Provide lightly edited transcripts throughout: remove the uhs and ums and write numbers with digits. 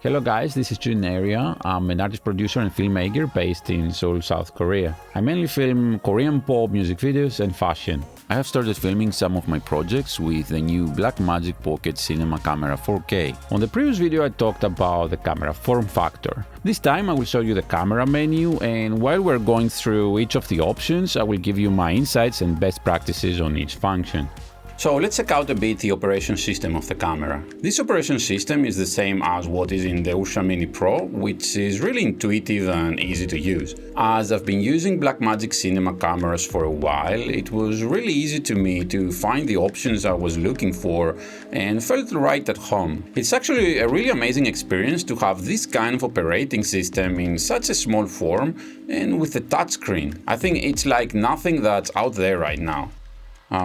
Hello guys, this is Jun Areia. I'm an artist producer and filmmaker based in Seoul, South Korea. I mainly film Korean pop music videos and fashion. I have started filming some of my projects with the new Blackmagic Pocket Cinema Camera 4K. On the previous video I talked about the camera form factor. This time I will show you the camera menu, and while we're going through each of the options, I will give you my insights and best practices on each function. So let's check out a bit the operation system of the camera. This operation system is the same as what is in the Ursa Mini Pro, which is really intuitive and easy to use. As I've been using Blackmagic cinema cameras for a while, it was really easy to me to find the options I was looking for and felt right at home. It's actually a really amazing experience to have this kind of operating system in such a small form and with a touchscreen. I think it's like nothing that's out there right now.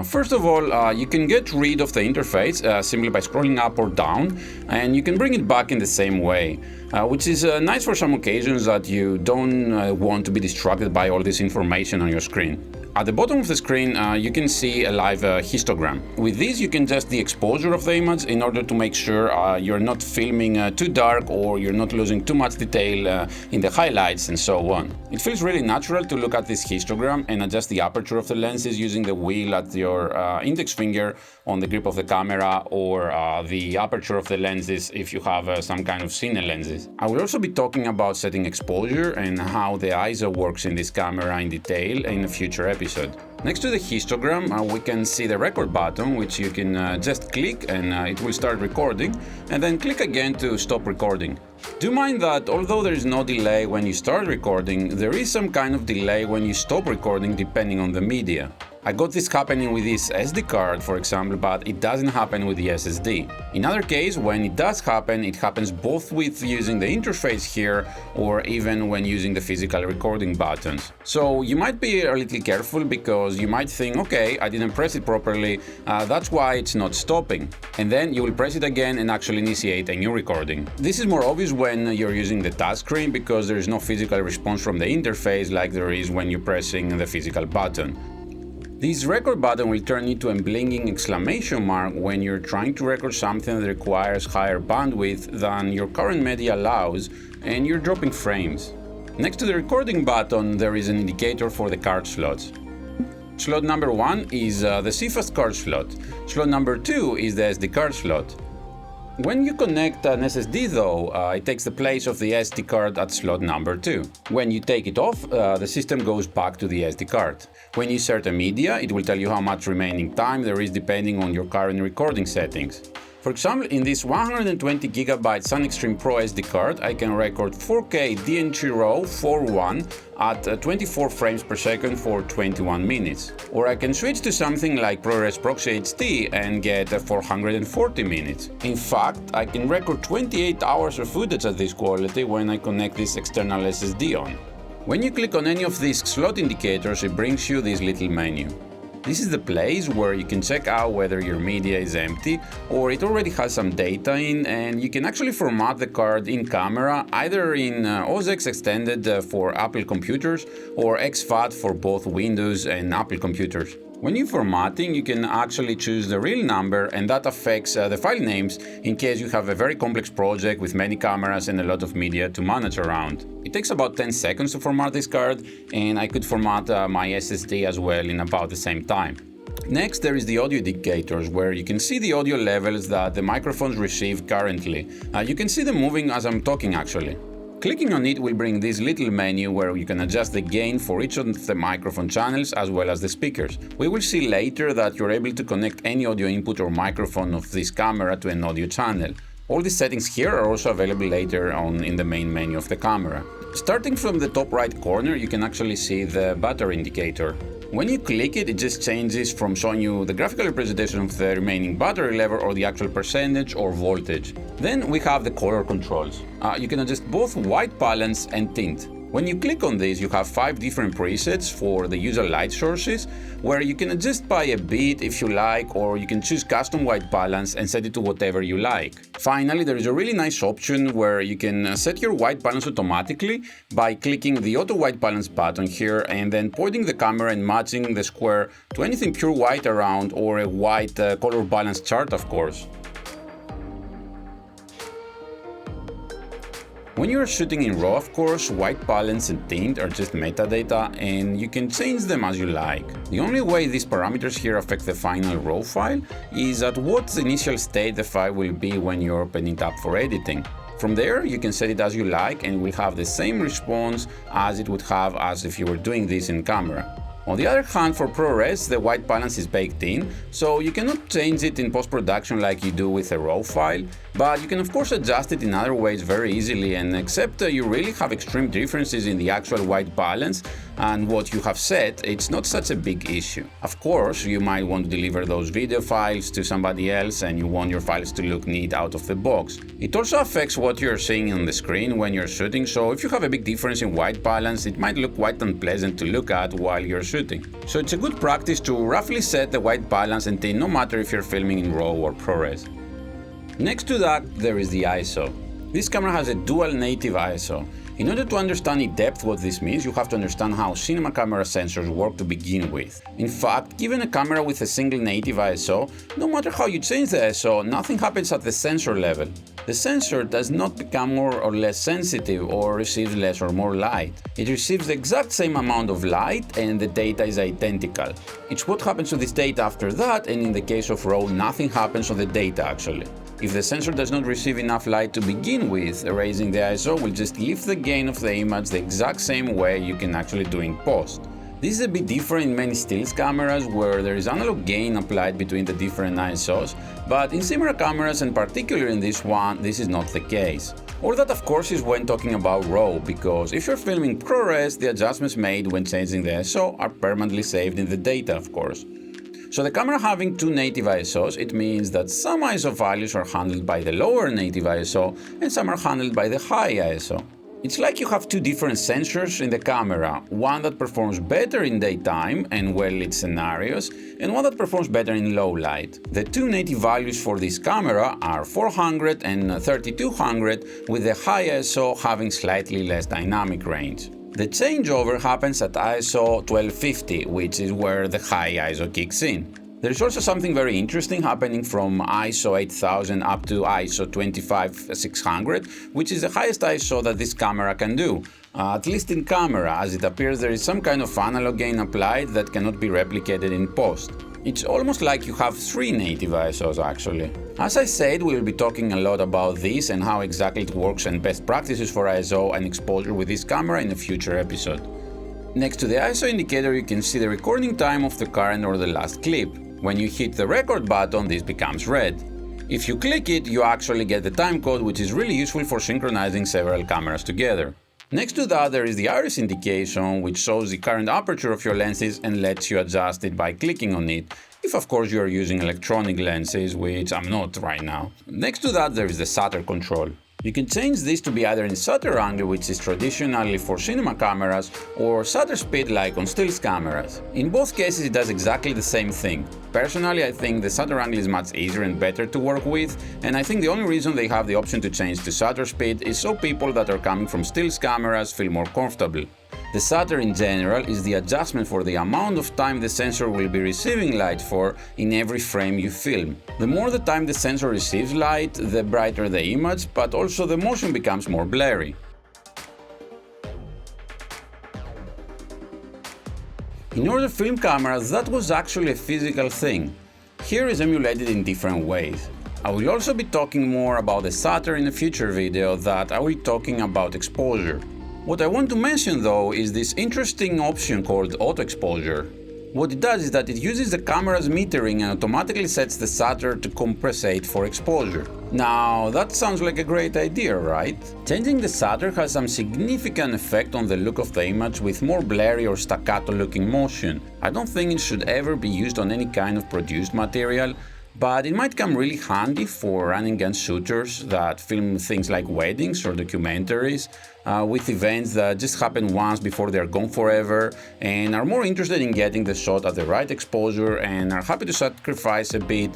First of all, you can get rid of the interface simply by scrolling up or down, and you can bring it back in the same way, which is nice for some occasions that you don't want to be distracted by all this information on your screen. At the bottom of the screen, you can see a live histogram. With this, you can adjust the exposure of the image in order to make sure you're not filming too dark or you're not losing too much detail in the highlights and so on. It feels really natural to look at this histogram and adjust the aperture of the lenses using the wheel at your index finger on the grip of the camera, or the aperture of the lenses if you have some kind of cine lenses. I will also be talking about setting exposure and how the ISO works in this camera in detail in a future episode. Next to the histogram, we can see the record button, which you can just click and it will start recording, and then click again to stop recording. Do mind that although there is no delay when you start recording, there is some kind of delay when you stop recording depending on the media. I got this happening with this SD card, for example, but it doesn't happen with the SSD. In other case, when it does happen, it happens both with using the interface here or even when using the physical recording buttons. So you might be a little careful because you might think, okay, I didn't press it properly, that's why it's not stopping. And then you will press it again and actually initiate a new recording. This is more obvious when you're using the touchscreen because there is no physical response from the interface like there is when you're pressing the physical button. This record button will turn into a blinking exclamation mark when you're trying to record something that requires higher bandwidth than your current media allows and you're dropping frames. Next to the recording button, there is an indicator for the card slots. Slot number 1 is the CFast card slot. Slot number 2 is the SD card slot. When you connect an SSD though, it takes the place of the SD card at slot number 2. When you take it off, the system goes back to the SD card. When you insert a media, it will tell you how much remaining time there is depending on your current recording settings. For example, in this 120GB SunExtreme Pro SD card, I can record 4K DNG RAW 4:1 at 24 frames per second for 21 minutes. Or I can switch to something like ProRes Proxy HD and get 440 minutes. In fact, I can record 28 hours of footage at this quality when I connect this external SSD on. When you click on any of these slot indicators, it brings you this little menu. This is the place where you can check out whether your media is empty or it already has some data in, and you can actually format the card in camera either in OS Extended for Apple computers or exFAT for both Windows and Apple computers. When you're formatting, you can actually choose the real number, and that affects the file names in case you have a very complex project with many cameras and a lot of media to manage around. It takes about 10 seconds to format this card, and I could format my SSD as well in about the same time. Next, there is the audio indicators, where you can see the audio levels that the microphones receive currently. You can see them moving as I'm talking actually. Clicking on it will bring this little menu where you can adjust the gain for each of the microphone channels as well as the speakers. We will see later that you're able to connect any audio input or microphone of this camera to an audio channel. All these settings here are also available later on in the main menu of the camera. Starting from the top right corner, you can actually see the battery indicator. When you click it, it just changes from showing you the graphical representation of the remaining battery level or the actual percentage or voltage. Then we have the color controls. You can adjust both white balance and tint. When you click on this, you have 5 different presets for the usual light sources, where you can adjust by a bit if you like, or you can choose custom white balance and set it to whatever you like. Finally, there is a really nice option where you can set your white balance automatically by clicking the auto white balance button here and then pointing the camera and matching the square to anything pure white around, or a white color balance chart, of course. When you are shooting in RAW, of course, white balance and tint are just metadata and you can change them as you like. The only way these parameters here affect the final RAW file is at what initial state the file will be when you open it up for editing. From there, you can set it as you like and it will have the same response as it would have as if you were doing this in camera. On the other hand, for ProRes, the white balance is baked in, so you cannot change it in post-production like you do with a RAW file, but you can of course adjust it in other ways very easily, and except you really have extreme differences in the actual white balance and what you have set, it's not such a big issue. Of course, you might want to deliver those video files to somebody else and you want your files to look neat out of the box. It also affects what you're seeing on the screen when you're shooting, so if you have a big difference in white balance, it might look quite unpleasant to look at while you're shooting. So it's a good practice to roughly set the white balance and tint no matter if you're filming in RAW or ProRes. Next to that, there is the ISO. This camera has a dual native ISO. In order to understand in depth what this means, you have to understand how cinema camera sensors work to begin with. In fact, given a camera with a single native ISO, no matter how you change the ISO, nothing happens at the sensor level. The sensor does not become more or less sensitive or receives less or more light. It receives the exact same amount of light and the data is identical. It's what happens to this data after that, and in the case of RAW, nothing happens on the data actually. If the sensor does not receive enough light to begin with, raising the ISO will just lift the gain of the image the exact same way you can actually do in post. This is a bit different in many stills cameras where there is analog gain applied between the different ISOs, but in cinema cameras and particularly in this one, this is not the case. All that of course is when talking about RAW, because if you're filming ProRes, the adjustments made when changing the ISO are permanently saved in the data of course. So the camera having two native ISOs, it means that some ISO values are handled by the lower native ISO and some are handled by the high ISO. It's like you have two different sensors in the camera, one that performs better in daytime and well-lit scenarios, and one that performs better in low light. The two native values for this camera are 400 and 3200, with the high ISO having slightly less dynamic range. The changeover happens at ISO 1250, which is where the high ISO kicks in. There is also something very interesting happening from ISO 8000 up to ISO 25600, which is the highest ISO that this camera can do. At least in camera, as it appears there is some kind of analog gain applied that cannot be replicated in post. It's almost like you have three native ISOs actually. As I said, we will be talking a lot about this and how exactly it works and best practices for ISO and exposure with this camera in a future episode. Next to the ISO indicator you can see the recording time of the current or the last clip. When you hit the record button, this becomes red. If you click it, you actually get the timecode, which is really useful for synchronizing several cameras together. Next to that, there is the iris indication, which shows the current aperture of your lenses and lets you adjust it by clicking on it, if of course you are using electronic lenses, which I'm not right now. Next to that, there is the shutter control. You can change this to be either in shutter angle, which is traditionally for cinema cameras, or shutter speed like on stills cameras. In both cases it does exactly the same thing. Personally, I think the shutter angle is much easier and better to work with, and I think the only reason they have the option to change to shutter speed is so people that are coming from stills cameras feel more comfortable. The shutter in general is the adjustment for the amount of time the sensor will be receiving light for in every frame you film. The more the time the sensor receives light, the brighter the image, but also the motion becomes more blurry. In older film cameras, that was actually a physical thing. Here is emulated in different ways. I will also be talking more about the shutter in a future video that I will be talking about exposure. What I want to mention though is this interesting option called auto exposure. What it does is that it uses the camera's metering and automatically sets the shutter to compensate for exposure. Now that sounds like a great idea, right? Changing the shutter has some significant effect on the look of the image with more blurry or staccato looking motion. I don't think it should ever be used on any kind of produced material, but it might come really handy for running gun shooters that film things like weddings or documentaries, with events that just happen once before they're gone forever, and are more interested in getting the shot at the right exposure and are happy to sacrifice a bit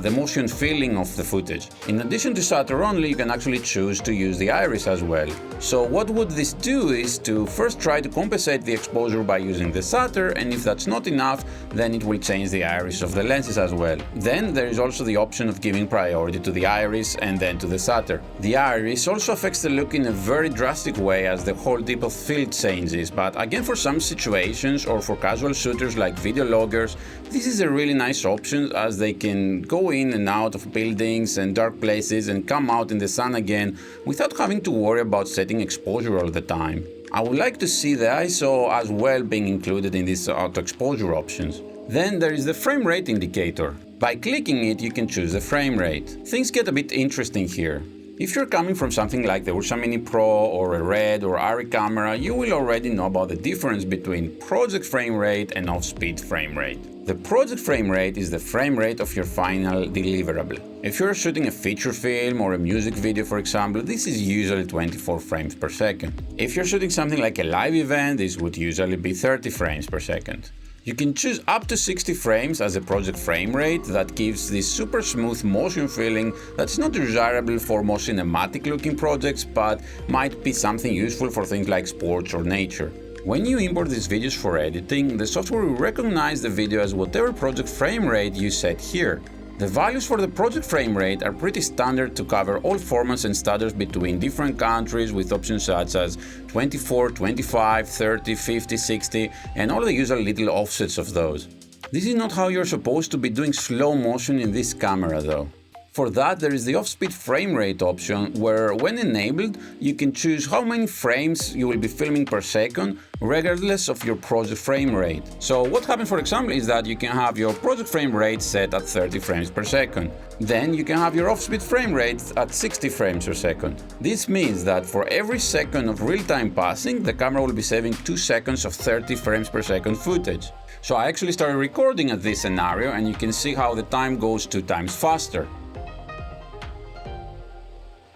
the motion feeling of the footage. In addition to shutter only, you can actually choose to use the iris as well. So what would this do is to first try to compensate the exposure by using the shutter, and if that's not enough, then it will change the iris of the lenses as well. Then there is also the option of giving priority to the iris and then to the shutter. The iris also affects the look in a very drastic way as the whole depth of field changes, but again, for some situations or for casual shooters like video loggers, this is a really nice option as they can go in and out of buildings and dark places and come out in the sun again without having to worry about setting exposure all the time. I would like to see the ISO as well being included in these auto exposure options. Then there is the frame rate indicator. By clicking it, you can choose the frame rate. Things get a bit interesting here. If you're coming from something like the Ursa Mini Pro or a Red or Areia camera, you will already know about the difference between project frame rate and off-speed frame rate. The project frame rate is the frame rate of your final deliverable. If you're shooting a feature film or a music video, for example, this is usually 24 frames per second. If you're shooting something like a live event, this would usually be 30 frames per second. You can choose up to 60 frames as a project frame rate that gives this super smooth motion feeling that's not desirable for more cinematic looking projects, but might be something useful for things like sports or nature. When you import these videos for editing, the software will recognize the video as whatever project frame rate you set here. The values for the project frame rate are pretty standard to cover all formats and standards between different countries, with options such as 24, 25, 30, 50, 60, and all the usual little offsets of those. This is not how you're supposed to be doing slow motion in this camera though. For that, there is the off-speed frame rate option, where when enabled, you can choose how many frames you will be filming per second, regardless of your project frame rate. So what happens, for example, is that you can have your project frame rate set at 30 frames per second. Then you can have your off-speed frame rate at 60 frames per second. This means that for every second of real-time passing, the camera will be saving 2 seconds of 30 frames per second footage. So I actually started recording at this scenario, and you can see how the time goes 2 times faster.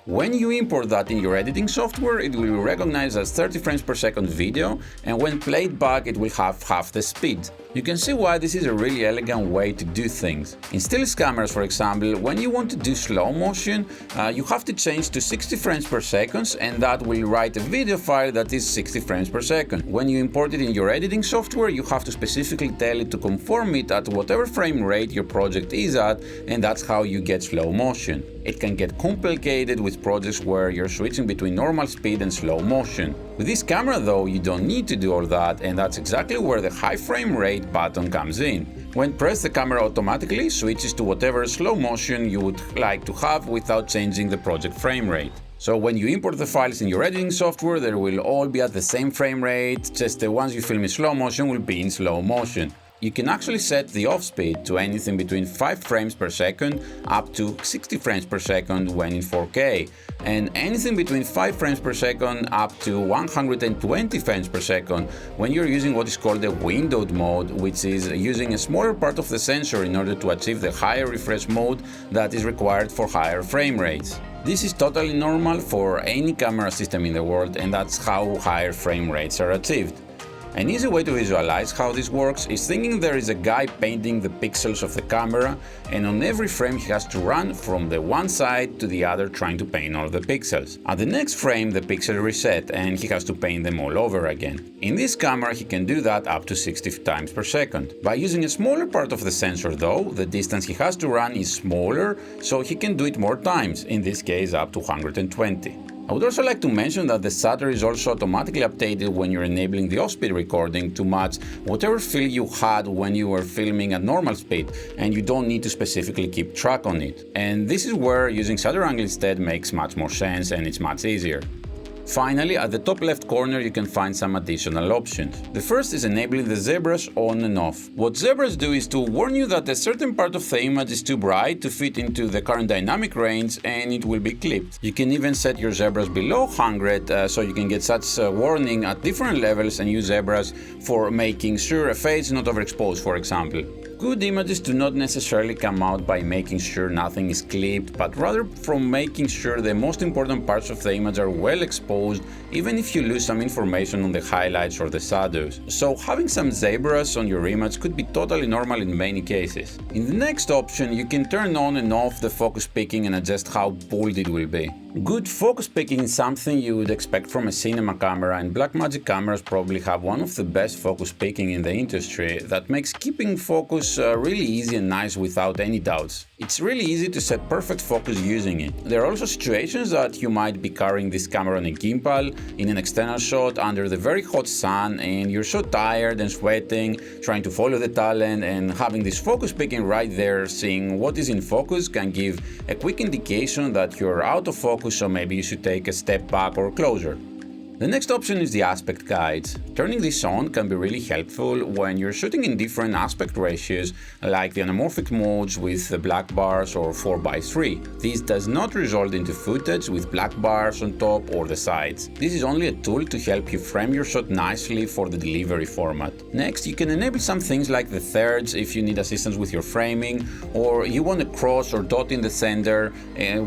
When you import that in your editing software, it will be recognized as 30 frames per second video, and when played back, it will have half the speed. You can see why this is a really elegant way to do things. In stills cameras, for example, when you want to do slow motion, you have to change to 60 frames per second, and that will write a video file that is 60 frames per second. When you import it in your editing software, you have to specifically tell it to conform it at whatever frame rate your project is at, and that's how you get slow motion. It can get complicated with projects where you're switching between normal speed and slow motion. With this camera though, you don't need to do all that, and that's exactly where the high frame rate button comes in. When pressed, the camera automatically switches to whatever slow motion you would like to have without changing the project frame rate. So when you import the files in your editing software, they will all be at the same frame rate, just the ones you film in slow motion will be in slow motion. You can actually set the off-speed to anything between 5 frames per second up to 60 frames per second when in 4K, and anything between 5 frames per second up to 120 frames per second when you're using what is called the windowed mode, which is using a smaller part of the sensor in order to achieve the higher refresh mode that is required for higher frame rates. This is totally normal for any camera system in the world, and that's how higher frame rates are achieved. An easy way to visualize how this works is thinking there is a guy painting the pixels of the camera, and on every frame he has to run from the one side to the other trying to paint all the pixels. At the next frame the pixels reset and he has to paint them all over again. In this camera he can do that up to 60 times per second. By using a smaller part of the sensor though, the distance he has to run is smaller, so he can do it more times, in this case up to 120. I would also like to mention that the shutter is also automatically updated when you're enabling the off-speed recording to match whatever feel you had when you were filming at normal speed, and you don't need to specifically keep track on it. And this is where using shutter angle instead makes much more sense, and it's much easier. Finally, at the top left corner you can find some additional options. The first is enabling the zebras on and off. What zebras do is to warn you that a certain part of the image is too bright to fit into the current dynamic range, and it will be clipped. You can even set your zebras below 100 so you can get such a warning at different levels and use zebras for making sure a face is not overexposed, for example. Good images do not necessarily come out by making sure nothing is clipped, but rather from making sure the most important parts of the image are well exposed, even if you lose some information on the highlights or the shadows. So having some zebras on your image could be totally normal in many cases. In the next option, you can turn on and off the focus picking and adjust how bold it will be. Good focus picking is something you would expect from a cinema camera, and Blackmagic cameras probably have one of the best focus picking in the industry that makes keeping focus really easy and nice without any doubts. It's really easy to set perfect focus using it. There are also situations that you might be carrying this camera on a gimbal, in an external shot, under the very hot sun, and you're so tired and sweating, trying to follow the talent, and having this focus picking right there, seeing what is in focus can give a quick indication that you're out of focus, so maybe you should take a step back or closer. The next option is the aspect guides. Turning this on can be really helpful when you're shooting in different aspect ratios, like the anamorphic modes with the black bars or 4:3. This does not result into footage with black bars on top or the sides. This is only a tool to help you frame your shot nicely for the delivery format. Next, you can enable some things like the thirds if you need assistance with your framing, or you want a cross or dot in the center,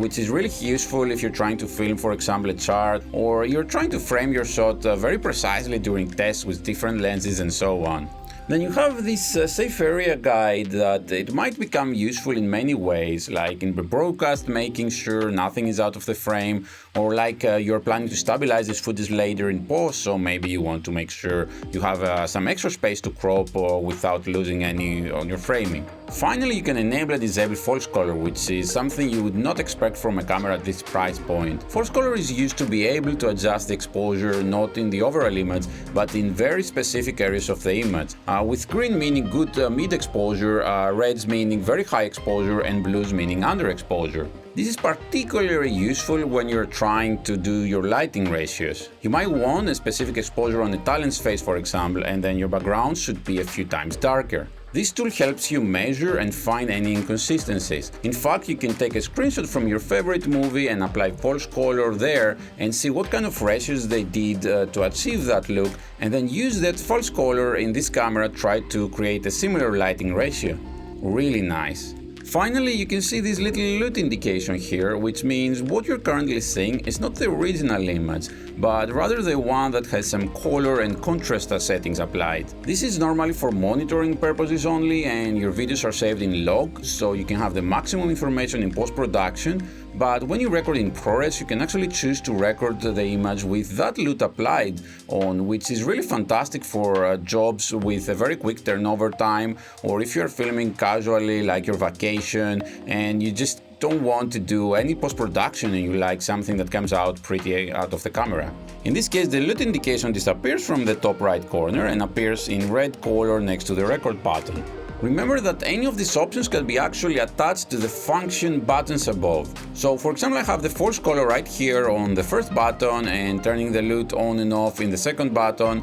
which is really useful if you're trying to film, for example, a chart, or you're trying to frame your shot very precisely during tests with different lenses and so on. Then you have this safe area guide that it might become useful in many ways, like in the broadcast, making sure nothing is out of the frame, or like you're planning to stabilize this footage later in post, so maybe you want to make sure you have some extra space to crop without losing any on your framing. Finally, you can enable and disable false color, which is something you would not expect from a camera at this price point. False color is used to be able to adjust the exposure not in the overall image, but in very specific areas of the image, with green meaning good mid-exposure, reds meaning very high exposure, and blues meaning underexposure. This is particularly useful when you're trying to do your lighting ratios. You might want a specific exposure on a talent's face, for example, and then your background should be a few times darker. This tool helps you measure and find any inconsistencies. In fact, you can take a screenshot from your favorite movie and apply false color there and see what kind of ratios they did to achieve that look, and then use that false color in this camera, try to create a similar lighting ratio. Really nice. Finally, you can see this little LUT indication here, which means what you're currently seeing is not the original image, but rather the one that has some color and contrast settings applied. This is normally for monitoring purposes only, and your videos are saved in log, so you can have the maximum information in post-production. But when you record in ProRes, you can actually choose to record the image with that LUT applied on, which is really fantastic for jobs with a very quick turnover time, or if you're filming casually like your vacation and you just don't want to do any post-production and you like something that comes out pretty out of the camera. In this case, the LUT indication disappears from the top right corner and appears in red color next to the record button. Remember that any of these options can be actually attached to the function buttons above. So for example, I have the false color right here on the first button and turning the LUT on and off in the second button,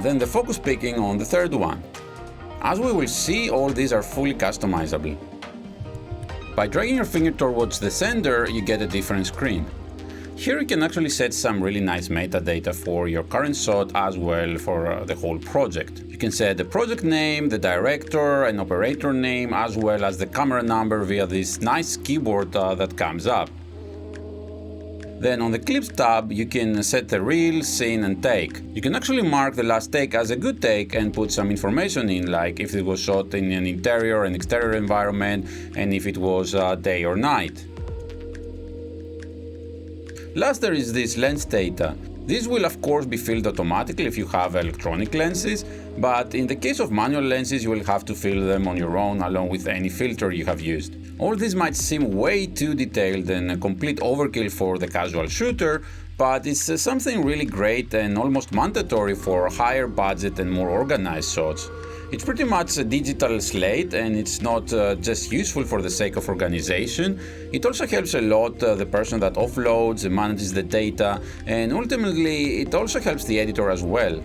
then the focus picking on the third one. As we will see, all these are fully customizable. By dragging your finger towards the center, you get a different screen. Here you can actually set some really nice metadata for your current shot as well for the whole project. You can set the project name, the director and operator name, as well as the camera number via this nice keyboard that comes up. Then on the Clips tab, you can set the reel, scene and take. You can actually mark the last take as a good take and put some information in, like if it was shot in an interior and exterior environment, and if it was day or night. Last, there is this lens data. This will of course be filled automatically if you have electronic lenses, but in the case of manual lenses you will have to fill them on your own along with any filter you have used. All this might seem way too detailed and a complete overkill for the casual shooter, but it's something really great and almost mandatory for higher budget and more organized shots. It's pretty much a digital slate, and it's not just useful for the sake of organization. It also helps a lot the person that offloads and manages the data, and ultimately it also helps the editor as well.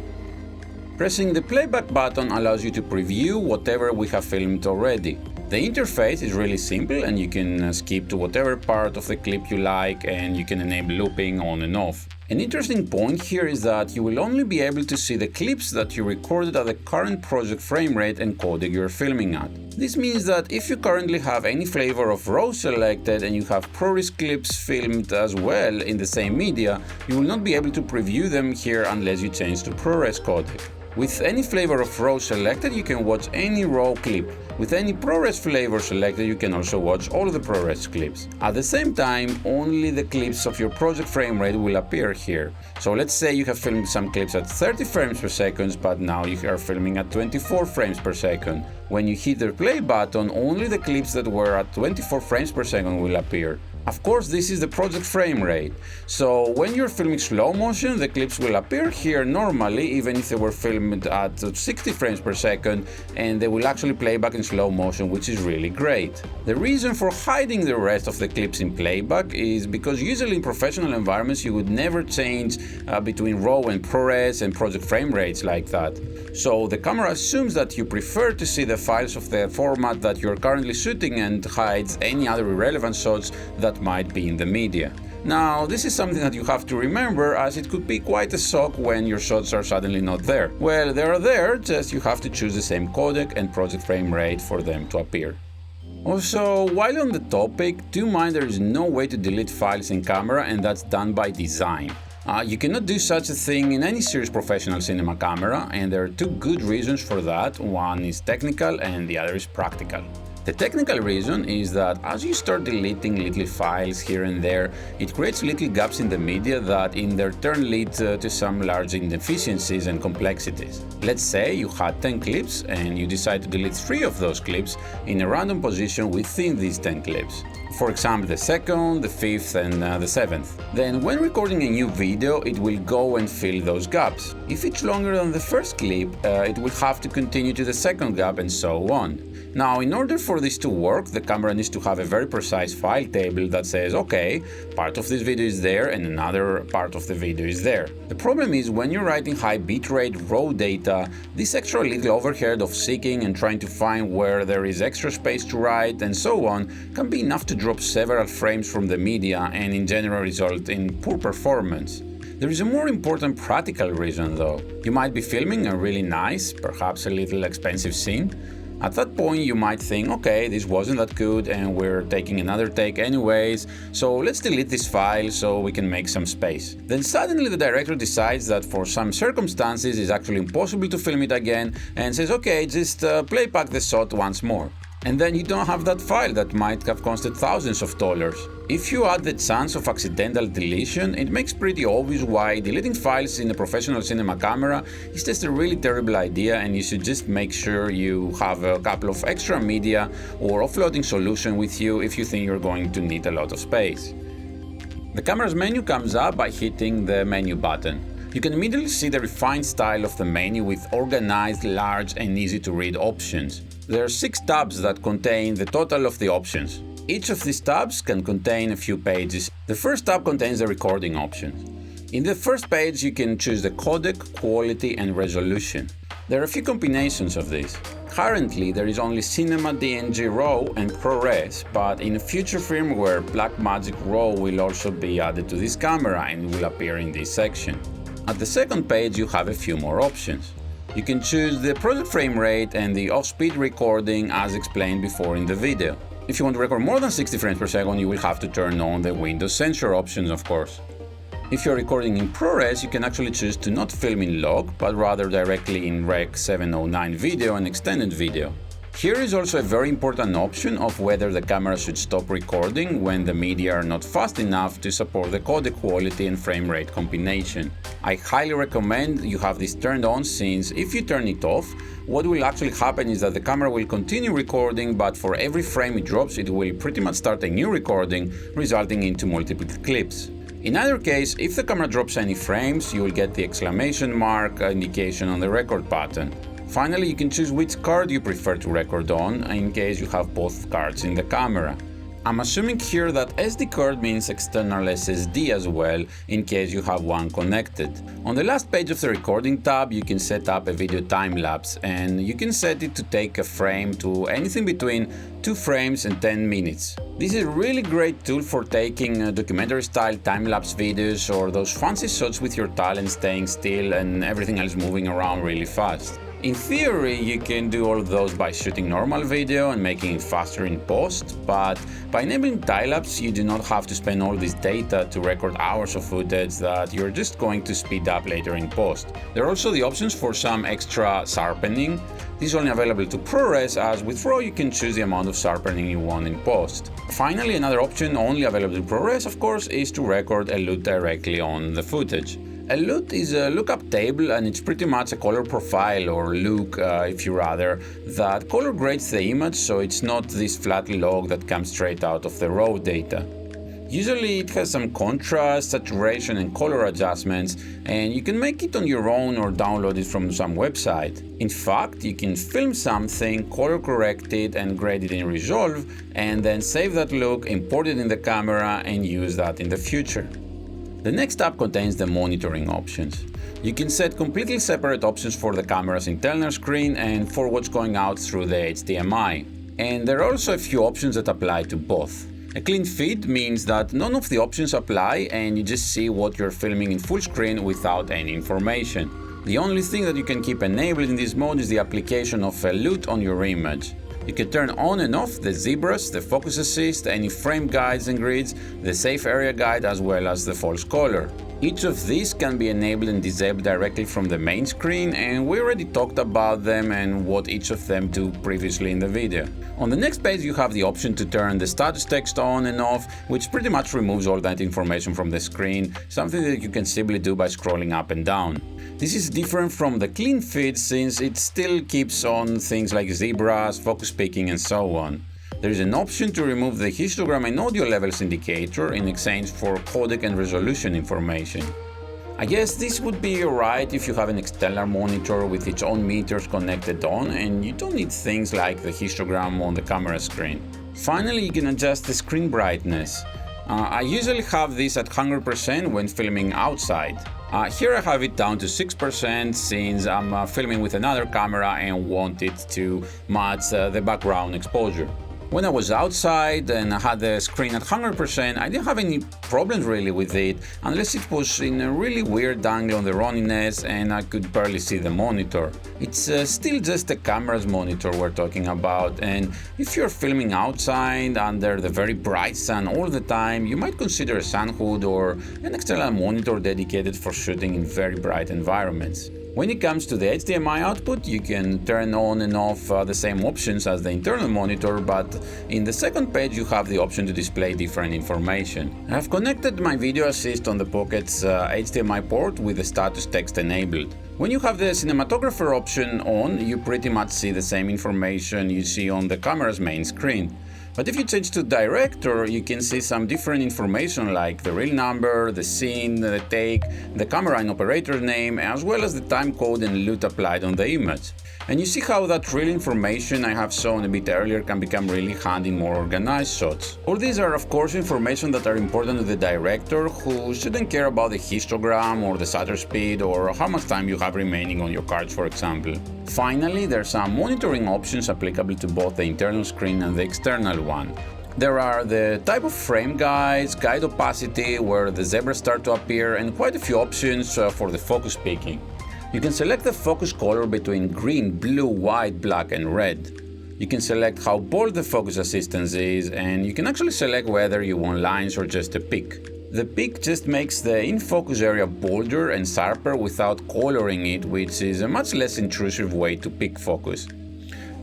Pressing the playback button allows you to preview whatever we have filmed already. The interface is really simple and you can skip to whatever part of the clip you like, and you can enable looping on and off. An interesting point here is that you will only be able to see the clips that you recorded at the current project frame rate and codec you are filming at. This means that if you currently have any flavor of RAW selected and you have ProRes clips filmed as well in the same media, you will not be able to preview them here unless you change to ProRes codec. With any flavor of RAW selected, you can watch any RAW clip. With any ProRes flavor selected, you can also watch all of the ProRes clips. At the same time, only the clips of your project frame rate will appear here. So let's say you have filmed some clips at 30 frames per second, but now you are filming at 24 frames per second. When you hit the play button, only the clips that were at 24 frames per second will appear. Of course, this is the project frame rate, so when you're filming slow motion, the clips will appear here normally, even if they were filmed at 60 frames per second, and they will actually play back in slow motion, which is really great. The reason for hiding the rest of the clips in playback is because usually in professional environments you would never change between RAW and ProRes and project frame rates like that. So the camera assumes that you prefer to see the files of the format that you're currently shooting and hides any other irrelevant shots that might be in the media. Now, this is something that you have to remember, as it could be quite a shock when your shots are suddenly not there. Well, they are there, just you have to choose the same codec and project frame rate for them to appear. Also, while on the topic, do mind there is no way to delete files in camera, and that's done by design. You cannot do such a thing in any serious professional cinema camera, and there are two good reasons for that. One is technical and the other is practical. The technical reason is that as you start deleting little files here and there, it creates little gaps in the media that in their turn lead to some large inefficiencies and complexities. Let's say you had 10 clips and you decide to delete 3 of those clips in a random position within these 10 clips. For example, the 2nd, the 5th and the 7th. Then when recording a new video, it will go and fill those gaps. If it's longer than the first clip, it will have to continue to the second gap and so on. Now, in order for this to work, the camera needs to have a very precise file table that says, okay, part of this video is there and another part of the video is there. The problem is when you're writing high bitrate RAW data, this extra little overhead of seeking and trying to find where there is extra space to write and so on can be enough to drop several frames from the media and in general result in poor performance. There is a more important practical reason though. You might be filming a really nice, perhaps a little expensive scene. At that point you might think, okay, this wasn't that good and we're taking another take anyways, so let's delete this file so we can make some space. Then suddenly the director decides that for some circumstances it's actually impossible to film it again and says, okay, just playback the shot once more. And then you don't have that file that might have costed thousands of dollars. If you add the chance of accidental deletion, it makes pretty obvious why deleting files in a professional cinema camera is just a really terrible idea, and you should just make sure you have a couple of extra media or offloading solution with you if you think you're going to need a lot of space. The camera's menu comes up by hitting the menu button. You can immediately see the refined style of the menu with organized, large and easy to read options. There are 6 tabs that contain the total of the options. Each of these tabs can contain a few pages. The first tab contains the recording options. In the first page you can choose the codec, quality and resolution. There are a few combinations of these. Currently there is only Cinema DNG RAW and ProRes, but in a future firmware Blackmagic RAW will also be added to this camera and will appear in this section. At the second page you have a few more options. You can choose the project frame rate and the off-speed recording as explained before in the video. If you want to record more than 60 frames per second, you will have to turn on the Windows sensor options, of course. If you're recording in ProRes, you can actually choose to not film in log, but rather directly in Rec 709 video and extended video. Here is also a very important option of whether the camera should stop recording when the media are not fast enough to support the codec quality and frame rate combination. I highly recommend you have this turned on, since if you turn it off, what will actually happen is that the camera will continue recording, but for every frame it drops it will pretty much start a new recording, resulting into multiple clips. In either case, if the camera drops any frames, you will get the exclamation mark indication on the record button. Finally, you can choose which card you prefer to record on, in case you have both cards in the camera. I'm assuming here that SD card means external SSD as well, in case you have one connected. On the last page of the recording tab, you can set up a video time-lapse, and you can set it to take a frame to anything between 2 frames and 10 minutes. This is a really great tool for taking documentary-style time-lapse videos or those fancy shots with your talent staying still and everything else moving around really fast. In theory, you can do all of those by shooting normal video and making it faster in post, but by enabling time-lapse, you do not have to spend all this data to record hours of footage that you're just going to speed up later in post. There are also the options for some extra sharpening. This is only available to ProRes, as with RAW you can choose the amount of sharpening you want in post. Finally, another option only available to ProRes, of course, is to record a LUT directly on the footage. A LUT is a lookup table, and it's pretty much a color profile, or look if you rather, that color grades the image so it's not this flat log that comes straight out of the raw data. Usually it has some contrast, saturation and color adjustments, and you can make it on your own or download it from some website. In fact, you can film something, color correct it and grade it in Resolve, and then save that look, import it in the camera and use that in the future. The next tab contains the monitoring options. You can set completely separate options for the camera's internal screen and for what's going out through the HDMI. And there are also a few options that apply to both. A clean feed means that none of the options apply and you just see what you're filming in full screen without any information. The only thing that you can keep enabled in this mode is the application of a LUT on your image. You can turn on and off the zebras, the focus assist, any frame guides and grids, the safe area guide, as well as the false color. Each of these can be enabled and disabled directly from the main screen, and we already talked about them and what each of them do previously in the video. On the next page you have the option to turn the status text on and off, which pretty much removes all that information from the screen, something that you can simply do by scrolling up and down. This is different from the clean feed since it still keeps on things like zebras, focus peaking and so on. There is an option to remove the histogram and audio levels indicator in exchange for codec and resolution information. I guess this would be alright if you have an external monitor with its own meters connected on and you don't need things like the histogram on the camera screen. Finally, you can adjust the screen brightness. I usually have this at 100% when filming outside. Here I have it down to 6% since I'm filming with another camera and want it to match the background exposure. When I was outside and I had the screen at 100%, I didn't have any problems really with it, unless it was in a really weird angle on the roniness and I could barely see the monitor. It's still just the camera's monitor we're talking about, and if you're filming outside under the very bright sun all the time, you might consider a sun hood or an external monitor dedicated for shooting in very bright environments. When it comes to the HDMI output, you can turn on and off the same options as the internal monitor, but in the second page you have the option to display different information. I have connected my video assist on the Pocket's HDMI port with the status text enabled. When you have the cinematographer option on, you pretty much see the same information you see on the camera's main screen. But if you change to director, you can see some different information like the reel number, the scene, the take, the camera and operator name, as well as the time code and LUT applied on the image. And you see how that real information I have shown a bit earlier can become really handy in more organized shots. All these are of course information that are important to the director, who shouldn't care about the histogram or the shutter speed or how much time you have remaining on your cards, for example. Finally, there are some monitoring options applicable to both the internal screen and the external one. There are the type of frame guides, guide opacity, where the zebras start to appear, and quite a few options for the focus peaking. You can select the focus color between green, blue, white, black and red. You can select how bold the focus assistance is, and you can actually select whether you want lines or just a peak. The peak just makes the in-focus area bolder and sharper without coloring it, which is a much less intrusive way to peak focus.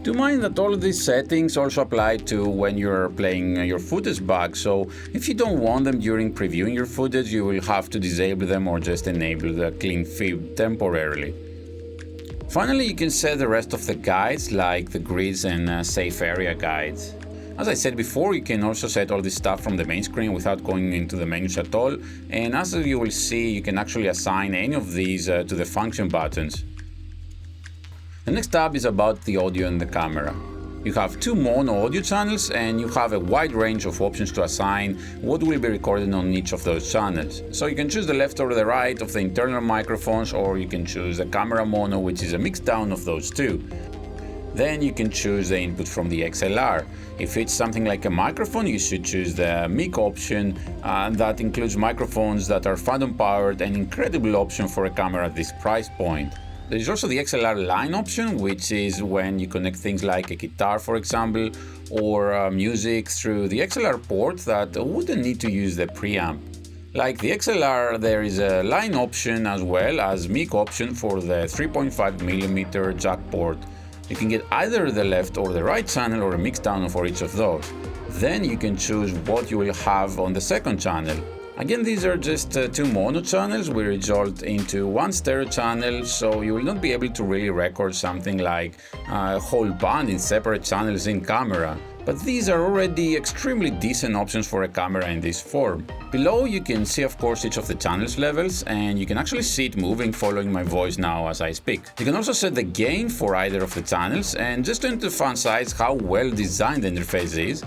Do mind that all of these settings also apply to when you're playing your footage back, so if you don't want them during previewing your footage, you will have to disable them or just enable the clean feed temporarily. Finally, you can set the rest of the guides like the grids and safe area guides. As I said before, you can also set all this stuff from the main screen without going into the menus at all, and as you will see, you can actually assign any of these to the function buttons. The next tab is about the audio and the camera. You have two mono audio channels and you have a wide range of options to assign what will be recorded on each of those channels. So you can choose the left or the right of the internal microphones, or you can choose the camera mono, which is a mixdown of those two. Then you can choose the input from the XLR. If it's something like a microphone, you should choose the mic option, and that includes microphones that are phantom powered, an incredible option for a camera at this price point. There is also the XLR line option, which is when you connect things like a guitar, for example, or music through the XLR port that wouldn't need to use the preamp. Like the XLR, there is a line option as well as mic option for the 3.5mm jack port. You can get either the left or the right channel or a mixdown for each of those. Then you can choose what you will have on the second channel. Again, these are just two mono channels which result into one stereo channel, so you will not be able to really record something like a whole band in separate channels in camera. But these are already extremely decent options for a camera in this form. Below you can see of course each of the channels levels, and you can actually see it moving following my voice now as I speak. You can also set the gain for either of the channels, and just to emphasize how well designed the interface is,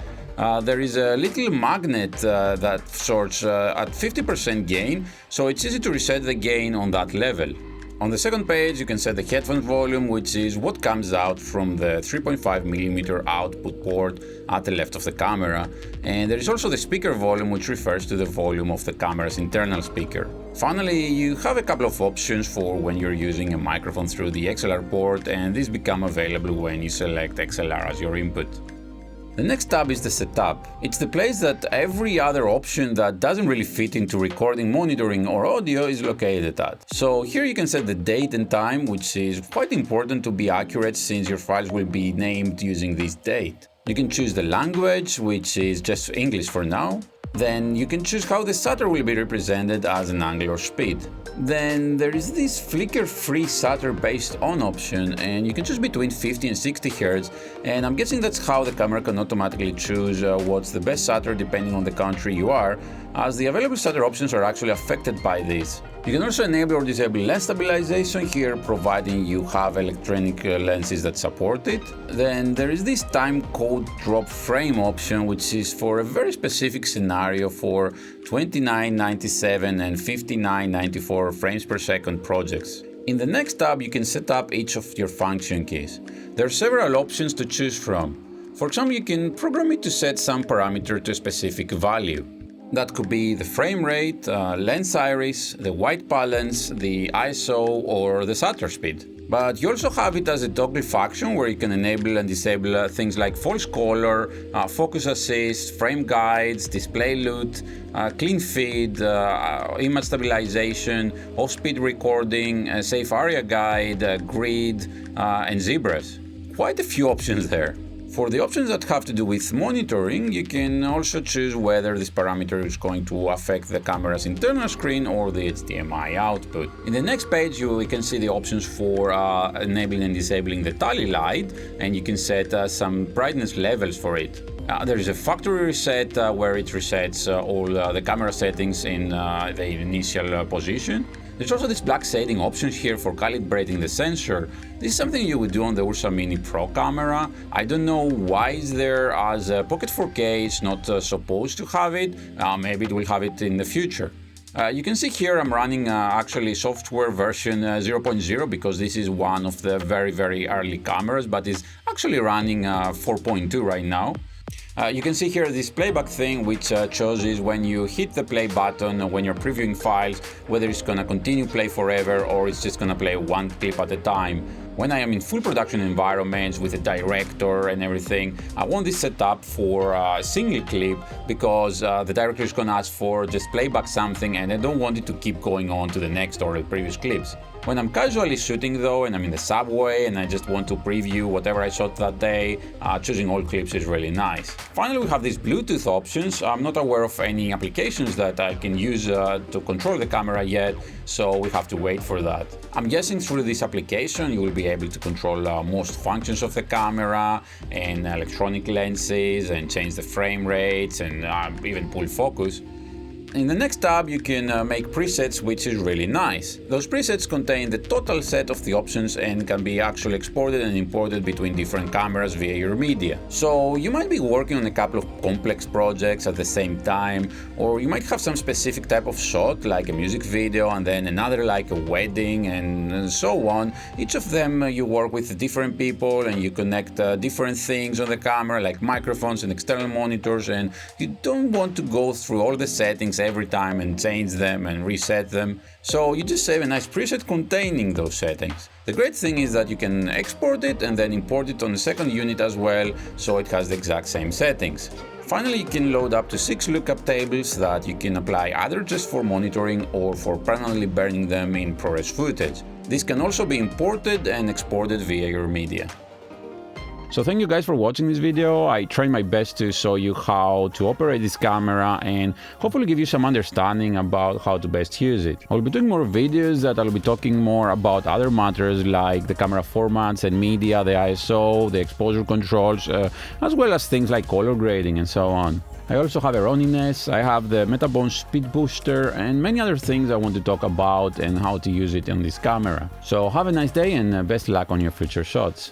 there is a little magnet that sorts at 50% gain, so it's easy to reset the gain on that level. On the second page you can set the headphone volume, which is what comes out from the 3.5mm output port at the left of the camera, and there is also the speaker volume, which refers to the volume of the camera's internal speaker. Finally, you have a couple of options for when you're using a microphone through the XLR port, and these become available when you select XLR as your input. The next tab is the setup. It's the place that every other option that doesn't really fit into recording, monitoring or audio is located at. So here you can set the date and time, which is quite important to be accurate since your files will be named using this date. You can choose the language, which is just English for now. Then you can choose how the shutter will be represented as an angle or speed. Then there is this flicker-free shutter based on option, and you can choose between 50 and 60 Hz, and I'm guessing that's how the camera can automatically choose what's the best shutter depending on the country you are, as the available shutter options are actually affected by this. You can also enable or disable lens stabilization here, providing you have electronic lenses that support it. Then there is this time code drop frame option, which is for a very specific scenario for 2997 and 5994 frames per second projects. In the next tab you can set up each of your function keys. There are several options to choose from. For example, you can program it to set some parameter to a specific value. That could be the frame rate, lens iris, the white balance, the ISO, or the shutter speed. But you also have it as a toggle function where you can enable and disable things like false color, focus assist, frame guides, display LUT, clean feed, image stabilization, off-speed recording, safe area guide, grid, and zebras. Quite a few options there. For the options that have to do with monitoring, you can also choose whether this parameter is going to affect the camera's internal screen or the HDMI output. In the next page, we can see the options for enabling and disabling the tally light, and you can set some brightness levels for it. There is a factory reset where it resets all the camera settings in the initial position. There's also this black shading option here for calibrating the sensor. This is something you would do on the Ursa Mini Pro camera. I don't know why it's there, as Pocket 4K is not supposed to have it. Maybe it will have it in the future. You can see here I'm running actually software version 0.0 because this is one of the very early cameras, but it's actually running 4.2 right now. You can see here this playback thing, which chooses when you hit the play button when you're previewing files, whether it's gonna continue play forever or it's just gonna play one clip at a time. When I am in full production environments with a director and everything, I want this set up for a single clip because the director is gonna ask for just playback something and I don't want it to keep going on to the next or the previous clips. When I'm casually shooting though, and I'm in the subway and I just want to preview whatever I shot that day, choosing all clips is really nice. Finally, we have these Bluetooth options. I'm not aware of any applications that I can use to control the camera yet, so we have to wait for that. I'm guessing through this application you will be able to control most functions of the camera and electronic lenses and change the frame rates and even pull focus. In the next tab you can make presets, which is really nice. Those presets contain the total set of the options and can be actually exported and imported between different cameras via your media. So you might be working on a couple of complex projects at the same time, or you might have some specific type of shot like a music video and then another like a wedding and so on. Each of them you work with different people and you connect different things on the camera like microphones and external monitors, and you don't want to go through all the settings every time and change them and reset them. So you just save a nice preset containing those settings. The great thing is that you can export it and then import it on the second unit as well, so it has the exact same settings. Finally, you can load up to 6 lookup tables that you can apply either just for monitoring or for permanently burning them in ProRes footage. This can also be imported and exported via your media. So thank you guys for watching this video. I tried my best to show you how to operate this camera and hopefully give you some understanding about how to best use it. I'll be doing more videos that I'll be talking more about other matters like the camera formats and media, the ISO, the exposure controls, as well as things like color grading and so on. I also have Aeroniness, I have the Metabone speed booster and many other things I want to talk about and how to use it on this camera. So have a nice day and best luck on your future shots.